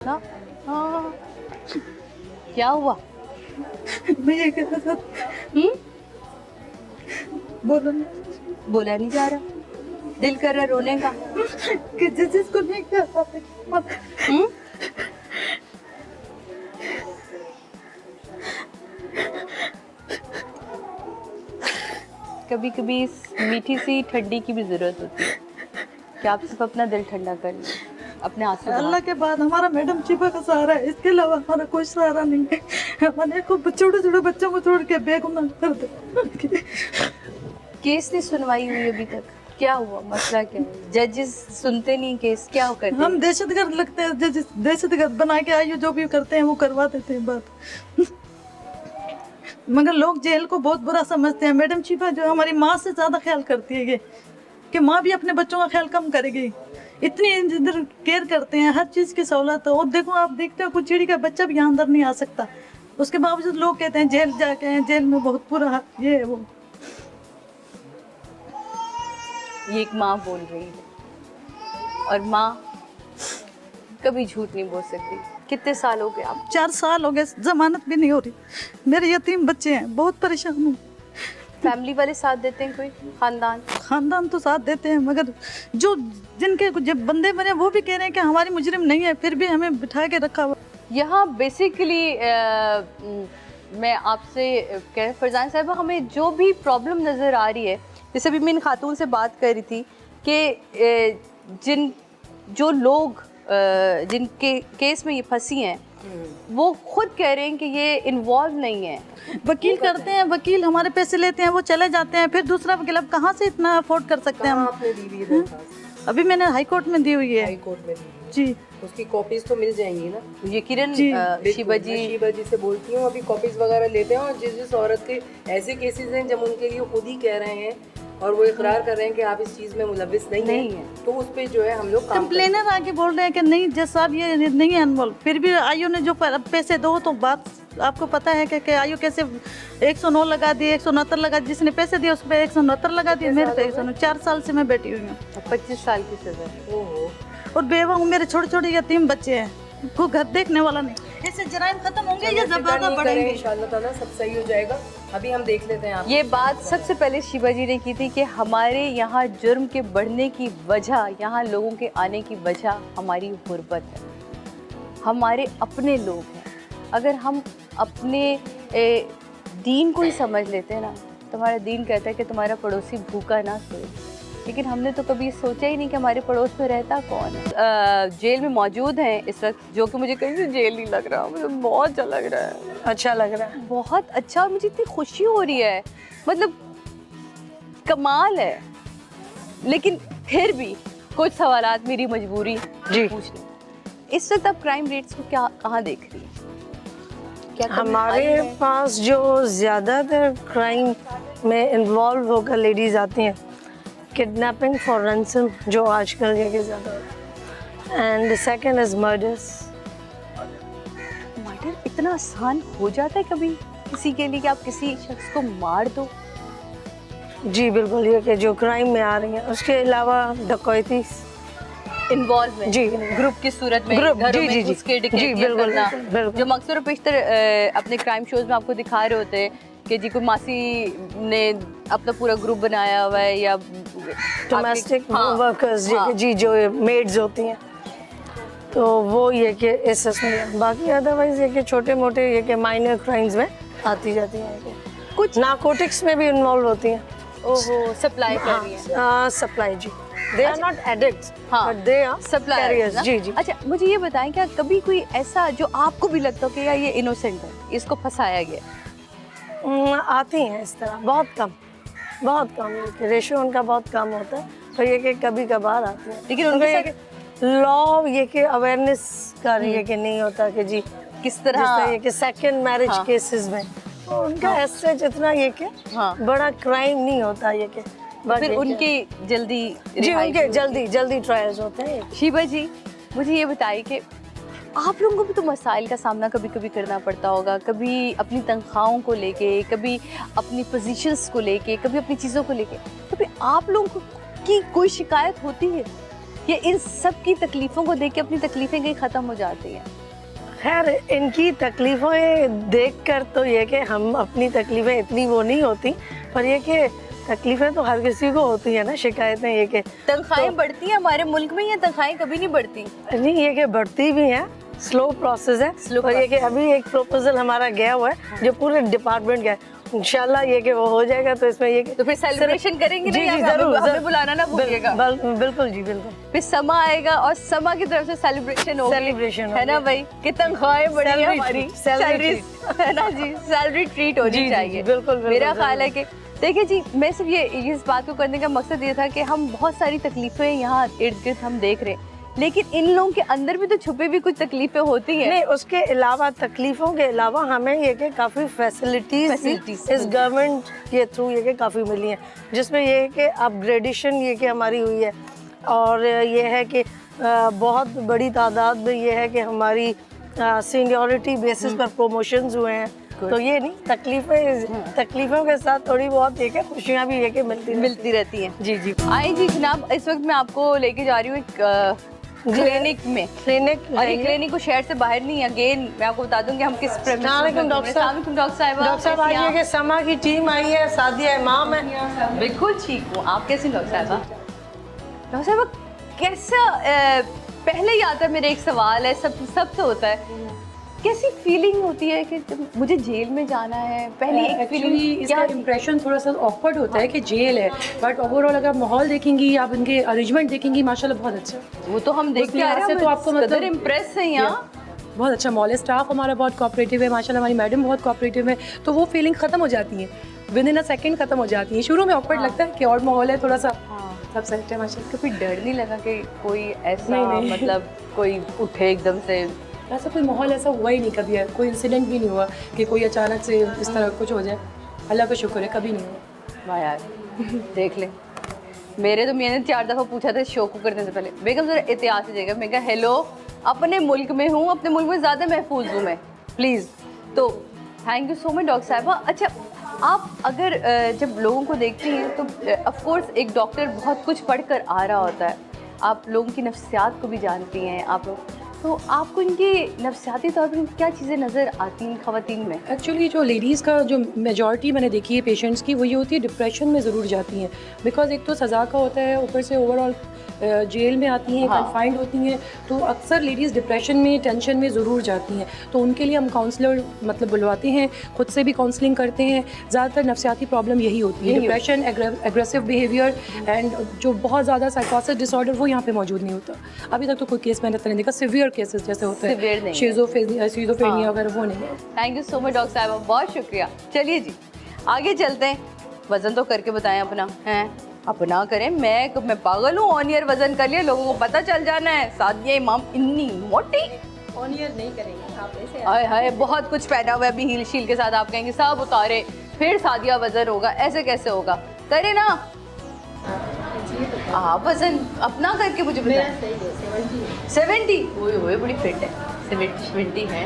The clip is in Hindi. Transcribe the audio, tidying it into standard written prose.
ना। हाँ। क्या हुआ? मैं ये कह रहा था। बोलो ना। बोला नहीं जा रहा, दिल कर रहा रोने का। कि जिसको नहीं कर पाते। कभी कभी इस मीठी सी ठंडी की भी जरूरत होती है कि आप सिर्फ अपना दिल ठंडा कर लें, अपने आंसू अल्लाह के बाद हमारा मैडम शिफा का सहारा है, इसके अलावा हमारा कोई सहारा नहीं है। हमारे को छोटे छोटे बच्चों को छोड़ के बेगुनाह कर दे। केस नहीं सुनवाई हुई अभी तक? क्या हुआ, मसला क्या है? जजेस सुनते नहीं केस, क्या करते हैं? हम दहशतगर्द लगते हैं, दहशतगर्द बना के आयु जो भी करते हैं वो करवा देते हैं बात। मगर लोग जेल को बहुत बुरा समझते हैं। मैडम शिफा जो हमारी माँ से ज्यादा ख्याल करती है ये, कि माँ भी अपने बच्चों का ख्याल कम करेगी, इतनी इधर केयर करते हैं, हर चीज़ की सहूलत है। और देखो आप देखते हो कुछ चिड़ी का बच्चा भी यहाँ अंदर नहीं आ सकता, उसके बावजूद लोग कहते हैं जेल जाके हैं, जेल में बहुत बुरा ये है वो। ये एक माँ बोल रही है और माँ कभी झूठ नहीं बोल सकती। कितने साल हो गए आप? 4 साल हो गए, जमानत भी नहीं हो रही। मेरे यतीम बच्चे हैं, बहुत परेशान हूँ। फैमिली वाले साथ देते हैं? कोई खानदान? खानदान तो साथ देते हैं, मगर जो जिनके जब बंदे बने वो भी कह रहे हैं कि हमारी मुजरिम नहीं है, फिर भी हमें बिठा के रखा हुआ। यहाँ बेसिकली मैं आपसे कह फरजान साहब, हमें जो भी प्रॉब्लम नज़र आ रही है, जैसे अभी मैं इन खातून से बात कर रही थी कि जो लोग जिनके केस में ये फंसी हैं वो खुद कह रहे हैं कि ये इन्वॉल्व नहीं है। वकील करते हैं, वकील हमारे पैसे लेते हैं, वो चले जाते हैं, फिर दूसरा वकील। अब कहाँ से इतना अफोर्ड कर सकते हैं हम? आपने दी हुई दरखास्त? अभी मैंने हाई कोर्ट में दी हुई है। हाई कोर्ट में दी हुई जी, है। उसकी कॉपीज तो मिल जाएंगी ना? यकीनन बिल्कुल, शिवा मैं शिवा जी से बोलती हूँ, अभी कॉपीज वगैरह लेते हैं। और जिस औरत के ऐसे केसेस हैं जब उनके लिए खुद ही कह रहे हैं और वो इकरार कर रहे हैं कि आप इस चीज़ में मुलविस नहीं है, तो उस पे जो है हम लोग काम कंप्लेनर आके बोल रहे हैं कि नहीं जज साहब ये नहीं है इन्वॉल्व, फिर भी आयु ने जो पैसे दो, तो बात आपको पता है कि आयु कैसे 109 लगा दिए, 169 लगा, जिसने पैसे दिए उस पर 169 लगा दिए, मेरे पे 109। 4 साल से मैं बैठी हुई हूँ। 25 साल की सजा। ओहो। और बेवा हूँ, मेरे छोटे छोटे यतीम बच्चे हैं, को घर देखने वाला नहीं। इससे जराइम खत्म होंगे या ज़्यादा बढ़ेंगे? इंशाल्लाह ताला सब सही हो जाएगा। अभी हम देख लेते हैं आप। ये बात सबसे पहले शिवा जी ने की थी कि हमारे यहाँ जुर्म के बढ़ने की वजह, यहाँ लोगों के आने की वजह हमारी गुर्बत है, हमारे अपने लोग हैं। अगर हम अपने दीन को ही समझ लेते हैं ना, तो हमारा दीन कहता है कि तुम्हारा पड़ोसी भूखा ना सोए। लेकिन हमने तो कभी सोचा ही नहीं कि हमारे पड़ोस में रहता कौन है। जेल में मौजूद हैं इस वक्त, जो कि मुझे कहीं से जेल नहीं लग रहा, मुझे बहुत अच्छा लग रहा है। अच्छा लग रहा है, बहुत अच्छा, और मुझे इतनी खुशी हो रही है, मतलब कमाल है। लेकिन फिर भी कुछ सवालात मेरी मजबूरी जी पूछने। इस वक्त आप क्राइम रेट्स को क्या कहाँ देख रही हैं? क्या कमी आई हमारे है? पास जो ज़्यादातर क्राइम में इन्वॉल्व होकर लेडीज़ आती हैं, किडनैपिंग फॉर रैंसम जो आजकल ये के ज़्यादा होता है, and second is murders. Murder इतना आसान हो जाता है कभी किसी के लिए कि आप किसी शख्स को मार दो? जी बिल्कुल, ये कि जो क्राइम में आ रही हैं, उसके अलावा डकैती। इन्वॉल्वमेंट जी, ग्रुप की सूरत में, ग्रुप, घरों जी, में जी, घुस के जी, डकैतियां बिल्कुल, करना, बिल्कुल। जो अक्सर और पेशतर अपने क्राइम शोज में आपको दिखा रहे होते हैं कि जी कोई मासी ने अपना पूरा ग्रुप बनाया हुआ है, या डोमेस्टिक हाँ, वर्कर्स हाँ। जी जो मेड्स होती हैं, तो वो ये कि इसमें, बाकी अदरवाइज ये कि छोटे मोटे ये कि माइनर क्राइम्स में आती जाती हैं। कुछ नारकोटिक्स में भी इन्वॉल्व होती हैं। ओहो, सप्लाई कर रही है। सप्लाई जी, दे आर नॉट एडिक्ट्स हाँ, बट दे आर सप्लायर्स ना? जी जी। अच्छा, मुझे ये बताएं, क्या कभी कोई ऐसा जो आपको भी लगता हो कि यार ये इनोसेंट है, इसको फंसाया गया? आती हैं इस तरह, बहुत कम रेशियो उनका बहुत कम होता है, तो ये कि कभी कभार आती है। लेकिन उनके लॉ ये कि अवेयरनेस का ये कि नहीं होता कि जी किस तरह ये कि सेकंड मैरिज हाँ। केसेस में तो उनका ऐसे जितना ये कि हाँ। बड़ा क्राइम नहीं होता ये कि, फिर उनके जल्दी जी रिहाई उनके भी होती जल्दी ट्रायल्स होते हैं। है। शिवा जी, मुझे ये बताइए कि आप लोगों को भी तो मसाइल का सामना कभी कभी करना पड़ता होगा, कभी अपनी तनख्वाहों को लेके, कभी अपनी पोजीशंस को लेके, कभी अपनी चीज़ों को लेके, कभी आप लोगों की कोई शिकायत होती है? ये इन सब की तकलीफ़ों को देख के अपनी तकलीफ़ें कहीं ख़त्म हो जाती हैं? खैर इनकी तकलीफ़ें देखकर तो ये कि हम अपनी तकलीफ़ें इतनी वो नहीं होती, पर ये कि तकलीफ़ें तो हर किसी को होती है ना, शिकायतें ये कि तनख्वाहें बढ़ती हैं हमारे मुल्क में, या तनख्वाहें कभी नहीं बढ़ती? नहीं, ये कि बढ़ती भी हैं, स्लो प्रोसेस है। Slow और ये कि अभी एक प्रपोजल हमारा गया हुआ है जो पूरे डिपार्टमेंट का है, इंशाल्लाह ये कि वो हो जाएगा। तो इसमें ये कि तो फिर सेलिब्रेशन करेंगे जी ना, जी या जरूर हमें बुलाना ना भूलिएगा। बिल्कुल जी बिल्कुल। फिर समा आएगा और समा की तरफ से सेलिब्रेशन होगी, Celebration है ना होगी। भाई, कि तनख्वाहें बढ़ी Salary हमारी, treat, salary सैलरी है ना जी, सैलरी ट्रीट होनी जी, जी, चाहिए। जी, बिल्कुल, मेरा बिल्कुल, ख्याल है कि देखिए जी, मैं सिर्फ ये इस बात को करने का मकसद ये था कि हम बहुत सारी तकलीफें यहाँ इर्द गिर्द हम देख रहे हैं, लेकिन इन लोगों के अंदर भी तो छुपे भी कुछ तकलीफें होती हैं। नहीं, उसके अलावा तकलीफों के अलावा हमें ये कि काफ़ी फैसिलिटीज इस गवर्नमेंट के थ्रू ये कि काफ़ी मिली हैं, जिसमें ये है कि अपग्रेडेशन ये कि हमारी हुई है, और ये है कि बहुत बड़ी तादाद में ये है कि हमारी सीनियरिटी बेसिस पर प्रमोशंस हुए हैं। तो ये नहीं, तकलीफों के साथ थोड़ी बहुत ये कि खुशियाँ भी ये कि मिलती रहती हैं। जी जी। आए जी जनाब, इस वक्त मैं आपको लेके जा रही हूँ एक क्लिनिक में, और ये क्लिनिक को शहर से बाहर नहीं, अगेन मैं आपको बता दूं कि हम किस अस्सलामुअलैकुम डॉक्टर साहब। डॉक्टर साहब आज ये कि समा की टीम आई है, सादिया इमाम है। बिल्कुल ठीक हूँ, आप कैसे डॉक्टर साहब? डॉक्टर साहब कैसा पहले ही आता है मेरा एक सवाल है, सबसे होता है, कैसी फीलिंग होती है कि मुझे जेल में जाना है? पहली एक एक्चुअली फीलिंग इसका इम्प्रेशन थोड़ा सा ऑकवर्ड होता है कि जेल है, बट ओवरऑल अगर माहौल देखेंगी, आप इनके अरेंजमेंट देखेंगी, माशाल्लाह बहुत अच्छा। वो तो हम देखते आ रहे हैं, तो आपको मतलब इम्प्रेस है यहाँ। बहुत अच्छा मॉल है, स्टाफ हमारा बहुत कोऑपरेटिव है, माशाल्लाह हमारी मैडम बहुत कोऑपरेटिव है, तो वो फीलिंग खत्म हो जाती है, विद इन अ सेकंड खत्म हो जाती है। शुरू में ऑकवर्ड लगता है कि और माहौल है थोड़ा सा, सब सेट है माशाल्लाह। कभी डर नहीं लगा कि कोई ऐसा नहीं। मतलब कोई उठे एकदम से? ऐसा कोई माहौल ऐसा हुआ ही नहीं कभी है, कोई इंसिडेंट भी नहीं हुआ कि कोई अचानक से इस तरह कुछ हो जाए। अल्लाह का शुक्र है, कभी नहीं हुआ। वाह यार, देख ले, मेरे तो मैंने 4 दफ़ा पूछा था शो को करने से पहले, बेगम ज़रा एहतियात से जाएगा। मैं कहा हेलो, अपने मुल्क में हूँ, अपने मुल्क में ज़्यादा महफूज हूँ मैं, प्लीज़। तो thank you so much doctor साहिबा। अच्छा, आप अगर जब लोगों को देखती हैं तो ऑफ कोर्स एक डॉक्टर बहुत कुछ पढ़ कर आ रहा होता है, आप लोगों की नफ्सियात को भी जानती हैं आप लोग, तो आपको इनकी नफ्सियाती तौर पर क्या चीज़ें नज़र आती हैं ख़वातीन में? एक्चुअली जो लेडीज़ का जो मेजॉरिटी मैंने देखी है पेशेंट्स की, वो ये होती है डिप्रेशन में ज़रूर जाती हैं, बिकॉज एक तो सज़ा का होता है, ऊपर से ओवरऑल जेल में आती हैं, कन्फाइंड होती हैं, तो अक्सर लेडीज़ डिप्रेशन में, टेंशन में ज़रूर जाती हैं। तो उनके लिए हम काउंसलर मतलब बुलवाते हैं, खुद से भी काउंसलिंग करते हैं। ज़्यादातर नफ्सियाती प्रॉब्लम यही होती है, डिप्रेशन, एग्रेसिव बिहेवियर एंड जो बहुत ज़्यादा साइकोसिस डिसऑर्डर, वो यहाँ पे मौजूद नहीं होता। अभी तक तो कोई केस मैंने नहीं देखा, सीवियर केसेस जैसे होते हैं, शिज़ोफ्रेनिया वगैरह, वो नहीं है। Thank you so much doctor साहिबा, बहुत शुक्रिया। चलिए जी आगे चलते हैं, वज़न तो करके बताएं अपना, हैं अपना करें। मैं पागल हूँ, ऑन ईयर वज़न कर लिया, लोगों को पता चल जाना है सादिया इमाम इतनी मोटी। ऑन ईयर नहीं करेंगे आप ऐसे। हाय हाय, बहुत कुछ पहना हुआ है अभी हील शील के साथ, आप कहेंगे सब उतारे फिर सादिया वज़न होगा, ऐसे कैसे होगा? करे ना आप वज़न अपना करके मुझे बताएं। 70 ओए बड़ी फिट है, 70 है।